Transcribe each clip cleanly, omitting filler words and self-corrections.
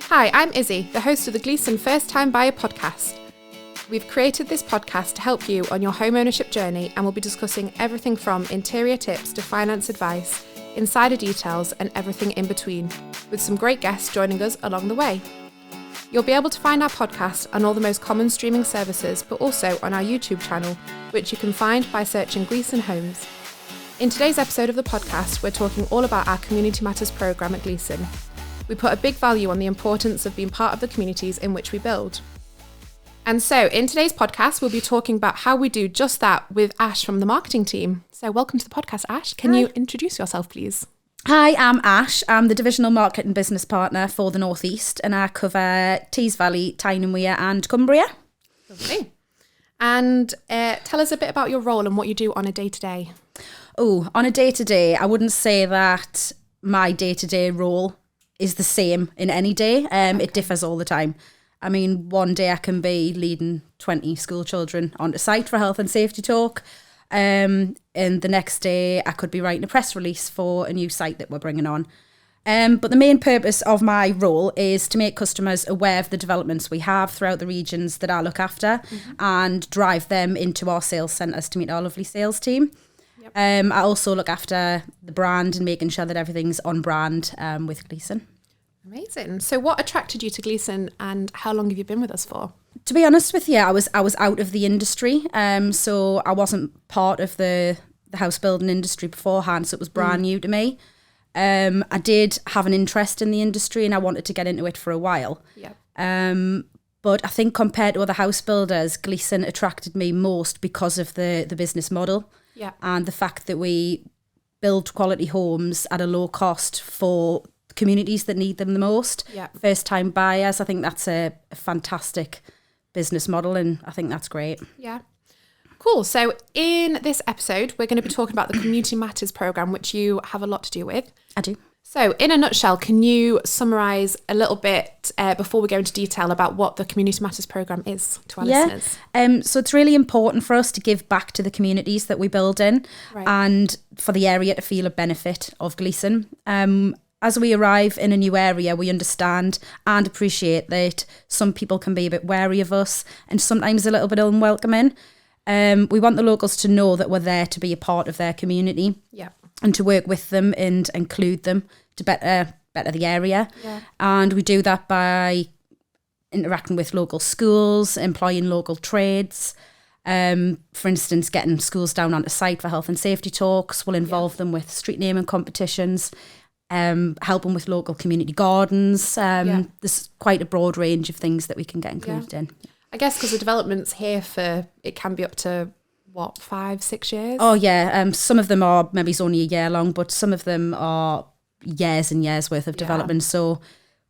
Hi, I'm Izzy, the host of the Gleeson First Time Buyer podcast. We've created this podcast to help you on your home ownership journey, and we'll be discussing everything from interior tips to finance advice, insider details and everything in between, with some great guests joining us along the way. You'll be able to find our podcast on all the most common streaming services, but also on our YouTube channel, which you can find by searching Gleeson Homes. In today's episode of the podcast, we're talking all about our Community Matters programme at Gleeson. We put a big value on the importance of being part of the communities in which we build. And so in today's podcast, we'll be talking about how we do just that with Ash from the marketing team. So welcome to the podcast, Ash. Can you introduce yourself, please? Hi, I'm Ash. I'm the Divisional Marketing Business Partner for the North East, and I cover Tees Valley, Tyne and Wear and Cumbria. Lovely. And tell us a bit about your role and what you do on a day-to-day. Oh, on a day-to-day, I wouldn't say that my day-to-day role is the same in any day. It differs all the time. I mean, one day I can be leading 20 school children onto site for health and safety talk. And the next day I could be writing a press release for a new site that we're bringing on. But the main purpose of my role is to make customers aware of the developments we have throughout the regions that I look after and drive them into our sales centres to meet our lovely sales team. Yep. I also look after the brand and making sure that everything's on brand with Gleeson. Amazing. So what attracted you to Gleeson and how long have you been with us for? To be honest with you, I was out of the industry. So I wasn't part of the house building industry beforehand, so it was brand new to me. I did have an interest in the industry and I wanted to get into it for a while. Yep. But I think compared to other house builders, Gleeson attracted me most because of the business model. Yeah. And the fact that we build quality homes at a low cost for communities that need them the most. Yeah. First time buyers, I think that's a fantastic business model and I think that's great. Yeah. Cool. So in this episode, we're going to be talking about the Community Matters programme, which you have a lot to do with. I do. So in a nutshell, can you summarise a little bit before we go into detail about what the Community Matters programme is to our listeners? So it's really important for us to give back to the communities that we build in and for the area to feel a benefit of Gleeson. As we arrive in a new area, we understand and appreciate that some people can be a bit wary of us and sometimes a little bit unwelcoming. We want the locals to know that we're there to be a part of their community. Yeah. And to work with them and include them to better the area. Yeah. And we do that by interacting with local schools, employing local trades. For instance, getting schools down onto site for health and safety talks. We'll involve them with street naming competitions, helping with local community gardens. There's quite a broad range of things that we can get included in. I guess because the development's here for, it can be up to, 5-6 years? Oh, yeah. Some of them are maybe it's only a year long, but some of them are years and years worth of development. So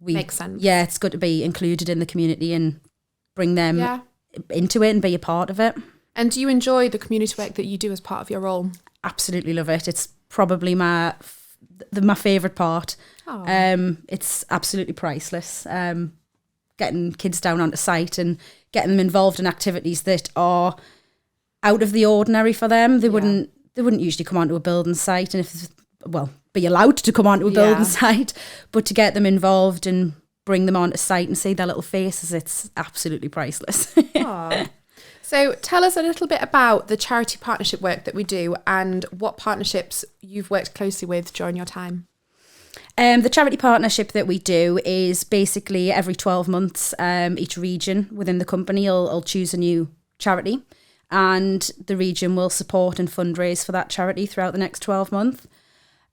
makes sense. Yeah, it's good to be included in the community and bring them into it and be a part of it. And do you enjoy the community work that you do as part of your role? Absolutely love it. It's probably my favourite part. It's absolutely priceless. Getting kids down onto site and getting them involved in activities that are out of the ordinary for them. They wouldn't usually come onto a building site and be allowed to come onto a building site, but to get them involved and bring them onto site and see their little faces, it's absolutely priceless. So tell us a little bit about the charity partnership work that we do and what partnerships you've worked closely with during your time. The charity partnership that we do is basically every 12 months, each region within the company will choose a new charity and the region will support and fundraise for that charity throughout the next 12 months.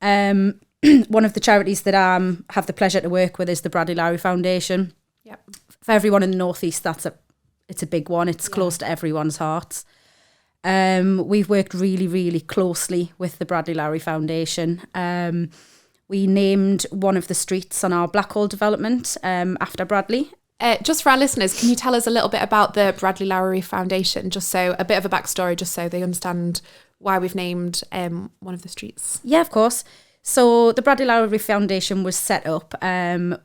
One of the charities that I have the pleasure to work with is the Lowry Foundation. Yep. For everyone in the North East, it's a big one. It's close to everyone's hearts. We've worked really, really closely with the Lowry Foundation. We named one of the streets on our Blackhole development after Bradley. Just for our listeners, can you tell us a little bit about the Lowry Foundation, just so a bit of a backstory, just so they understand why we've named one of the streets? Yeah, of course. So the Lowry Foundation was set up to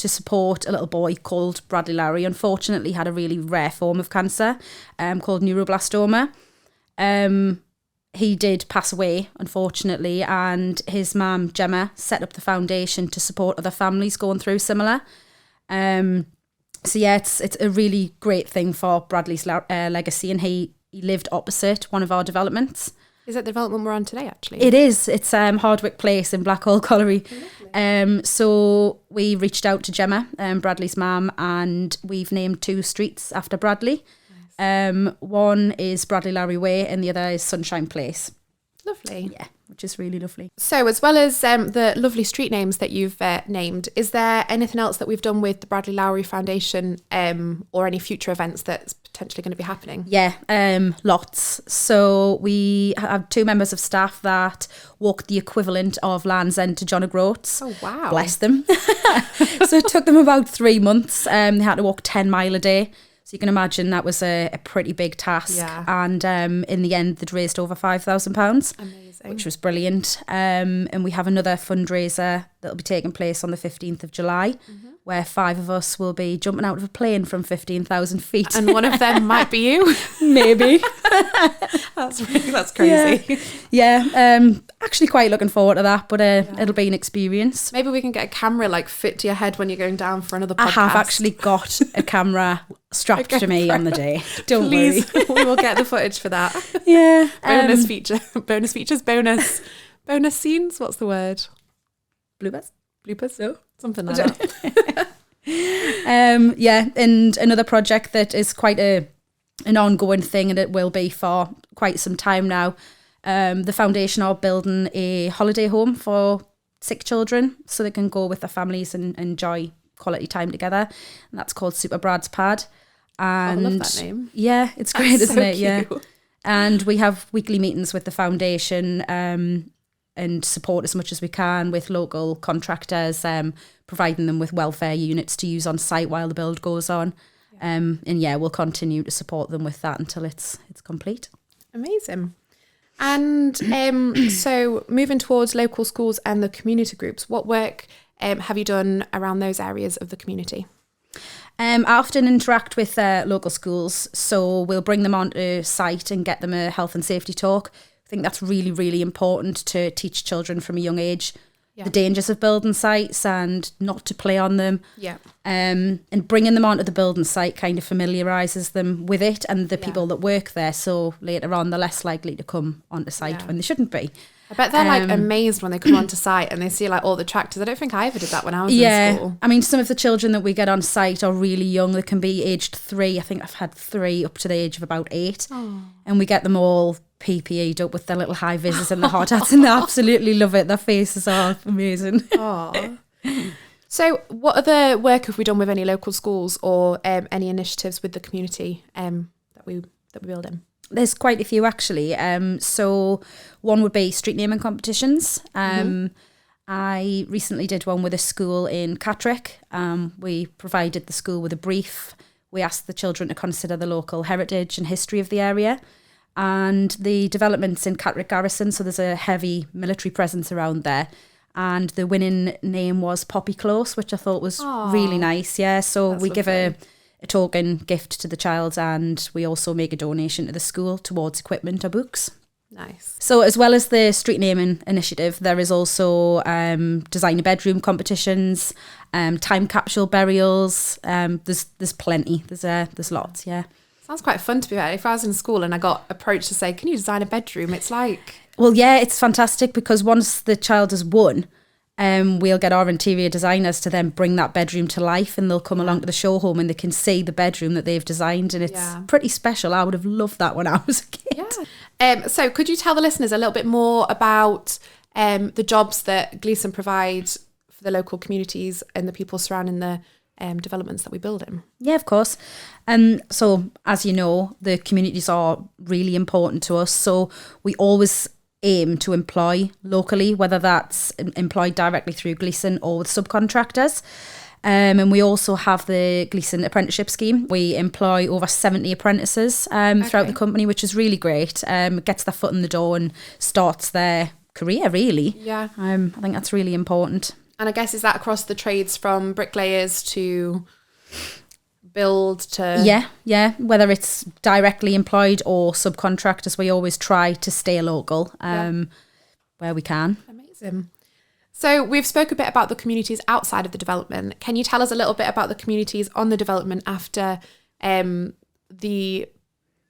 support a little boy called Bradley Lowry. Unfortunately, had a really rare form of cancer called neuroblastoma. He did pass away, unfortunately, and his mum, Gemma, set up the foundation to support other families going through similar. So yeah, it's a really great thing for Bradley's legacy, and he lived opposite one of our developments. Is that the development we're on today, actually? It is. It's Hardwick Place in Blackhall Colliery. So we reached out to Gemma, Bradley's mum, and we've named 2 streets after Bradley. Nice. One is Bradley Lowry Way and the other is Sunshine Place. Lovely. Yeah, which is really lovely. So as well as the lovely street names that you've named, is there anything else that we've done with the Bradley Lowry Foundation or any future events that's potentially going to be happening? Yeah, lots. So we have 2 members of staff that walk the equivalent of Land's End to John O'Groats. Oh, wow. Bless them. So it took them about 3 months. They had to walk 10 mile a day. So you can imagine that was a pretty big task. Yeah. And in the end, they'd raised over £5,000. Amazing. Which was brilliant. And we have another fundraiser that'll be taking place on the 15th of July, where 5 of us will be jumping out of a plane from 15,000 feet. And one of them might be you. Maybe. That's crazy. Yeah. Actually quite looking forward to that, but it'll be an experience. Maybe we can get a camera fit to your head when you're going down for another podcast. I have actually got a camera strapped to me on the day. Don't Please, worry. we will get the footage for that. Yeah. Bonus features, bonus scenes. What's the word? Bloopers? No, something like that. Yeah, and another project that is quite an ongoing thing, and it will be for quite some time now. The foundation are building a holiday home for sick children so they can go with their families and enjoy quality time together. And that's called Super Brad's Pad. And I love that name. Yeah, it's great, isn't it? Cute. Yeah. And we have weekly meetings with the foundation and support as much as we can with local contractors, providing them with welfare units to use on site while the build goes on. And yeah, we'll continue to support them with that until it's complete. Amazing. And so moving towards local schools and the community groups, what work have you done around those areas of the community? I often interact with local schools, so we'll bring them onto site and get them a health and safety talk. I think that's really, really important to teach children from a young age the dangers of building sites and not to play on them. Yeah. And bringing them onto the building site kind of familiarises them with it and the people that work there. So later on, they're less likely to come onto site when they shouldn't be. I bet they're amazed when they come onto site and they see all the tractors. I don't think I ever did that when I was in school. I mean, some of the children that we get on site are really young. They can be aged 3. I think I've had 3 up to the age of about 8. Oh. And we get them all PPE'd up with their little high visors and the hard hats, and they absolutely love it. Their faces are amazing. Oh. So what other work have we done with any local schools or any initiatives with the community that we build in? There's quite a few actually. So one would be street naming competitions. I recently did one with a school in Catterick. We provided the school with a brief. We asked the children to consider the local heritage and history of the area and the developments in Catterick Garrison. So there's a heavy military presence around there. And the winning name was Poppy Close, which I thought was really nice. Yeah, so we give a token gift to the child and we also make a donation to the school towards equipment or books. Nice. So as well as the street naming initiative, there is also designer bedroom competitions, time capsule burials. There's plenty. There's lots, yeah. Sounds quite fun, to be fair. If I was in school and I got approached to say, can you design a bedroom? It's like... Well, yeah, it's fantastic because once the child has won, we'll get our interior designers to then bring that bedroom to life and they'll come along to the show home and they can see the bedroom that they've designed and it's pretty special. I would have loved that when I was a kid. Yeah. So could you tell the listeners a little bit more about the jobs that Gleeson provides for the local communities and the people surrounding the developments that we build in? Yeah, of course. So as you know, the communities are really important to us. So we always aim to employ locally, whether that's employed directly through Gleeson or with subcontractors. And we also have the Gleeson apprenticeship scheme. We employ over 70 apprentices throughout the company, which is really great. It gets their foot in the door and starts their career, really. Yeah. I think that's really important. And I guess, is that across the trades from bricklayers to build to... Yeah. Whether it's directly employed or subcontractors, we always try to stay local where we can. Amazing. So we've spoke a bit about the communities outside of the development. Can you tell us a little bit about the communities on the development after the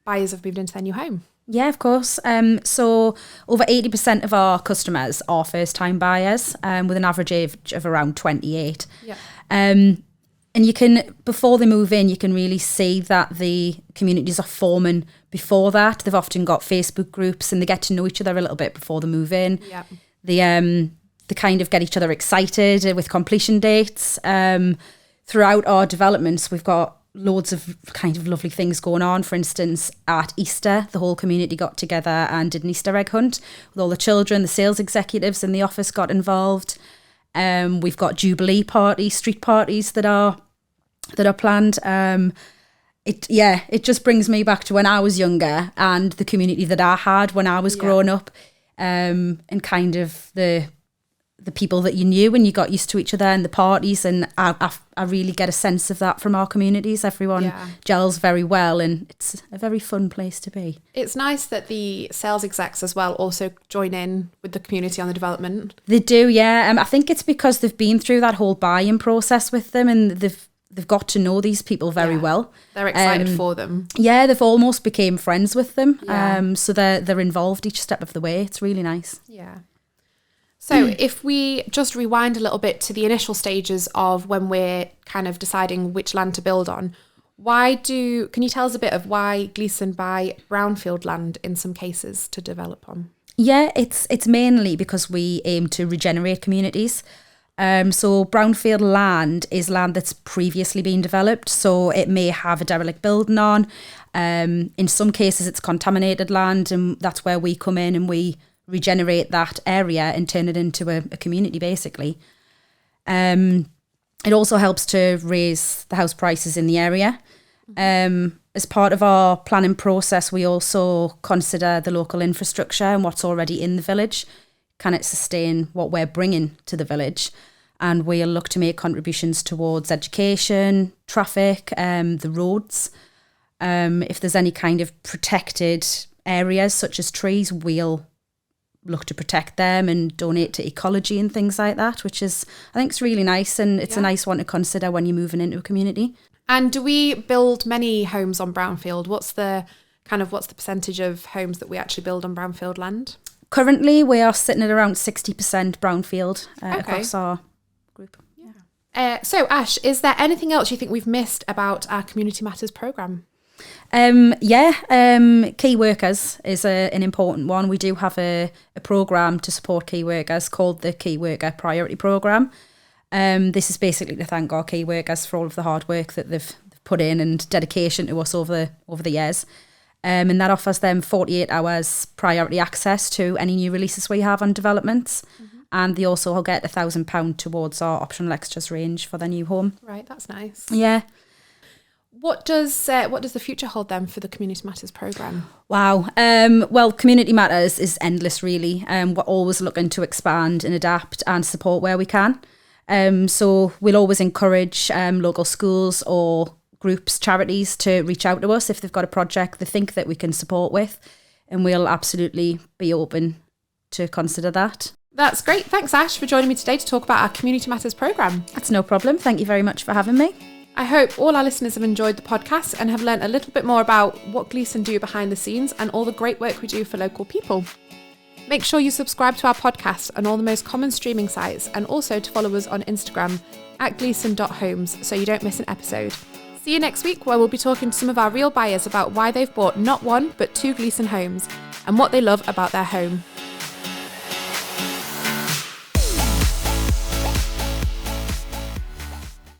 buyers have moved into their new home? Yeah, of course. So over 80% of our customers are first-time buyers with an average age of around 28. Yeah. And you can, before they move in, you can really see that the communities are forming before that. They've often got Facebook groups and they get to know each other a little bit before they move in. Yeah. They kind of get each other excited with completion dates. Throughout our developments, we've got loads of kind of lovely things going on. For instance, at Easter, the whole community got together and did an Easter egg hunt with all the children. The sales executives in the office got involved. We've got Jubilee parties, street parties that are planned. It just brings me back to when I was younger and the community that I had when I was growing up, and kind of the people that you knew and you got used to each other and the parties, and I really get a sense of that from our communities. Everyone gels very well and it's a very fun place to be. It's nice that the sales execs as well also join in with the community on the development. They do, yeah. I think it's because they've been through that whole buying process with them and they've got to know these people very well. They're excited for them. Yeah, they've almost became friends with them. Yeah. So they're involved each step of the way. It's really nice. Yeah. So if we just rewind a little bit to the initial stages of when we're kind of deciding which land to build on, can you tell us a bit of why Gleeson buy brownfield land in some cases to develop on? Yeah, it's mainly because we aim to regenerate communities. So brownfield land is land that's previously been developed, so it may have a derelict building on. In some cases, it's contaminated land, and that's where we come in and we regenerate that area and turn it into a community, basically. It also helps to raise the house prices in the area. As part of our planning process, we also consider the local infrastructure and what's already in the village. Can it sustain what we're bringing to the village? And we'll look to make contributions towards education, traffic, the roads. If there's any kind of protected areas such as trees, we'll look to protect them and donate to ecology and things like that, which is, I think, it's really nice, and it's a nice one to consider when you're moving into a community. And do we build many homes on brownfield? What's the percentage of homes that we actually build on brownfield land? Currently, we are sitting at around 60% brownfield across our group. Yeah. So, Ash, is there anything else you think we've missed about our Community Matters programme? Key workers is an important one. We do have a programme to support key workers called the Key Worker Priority Programme. This is basically to thank our key workers for all of the hard work that they've put in and dedication to us over the years. And that offers them 48 hours priority access to any new releases we have on developments. Mm-hmm. And they also will get £1,000 towards our optional extras range for their new home. Right, that's nice. Yeah. What does the future hold then for the Community Matters programme? Wow. Well, Community Matters is endless, really. We're always looking to expand and adapt and support where we can. So we'll always encourage local schools or groups, charities to reach out to us if they've got a project they think that we can support with. And we'll absolutely be open to consider that. That's great. Thanks, Ash, for joining me today to talk about our Community Matters programme. That's no problem. Thank you very much for having me. I hope all our listeners have enjoyed the podcast and have learnt a little bit more about what Gleeson do behind the scenes and all the great work we do for local people. Make sure you subscribe to our podcast on all the most common streaming sites, and also to follow us on Instagram @gleeson.homes so you don't miss an episode. See you next week, where we'll be talking to some of our real buyers about why they've bought not one but 2 Gleeson homes and what they love about their home.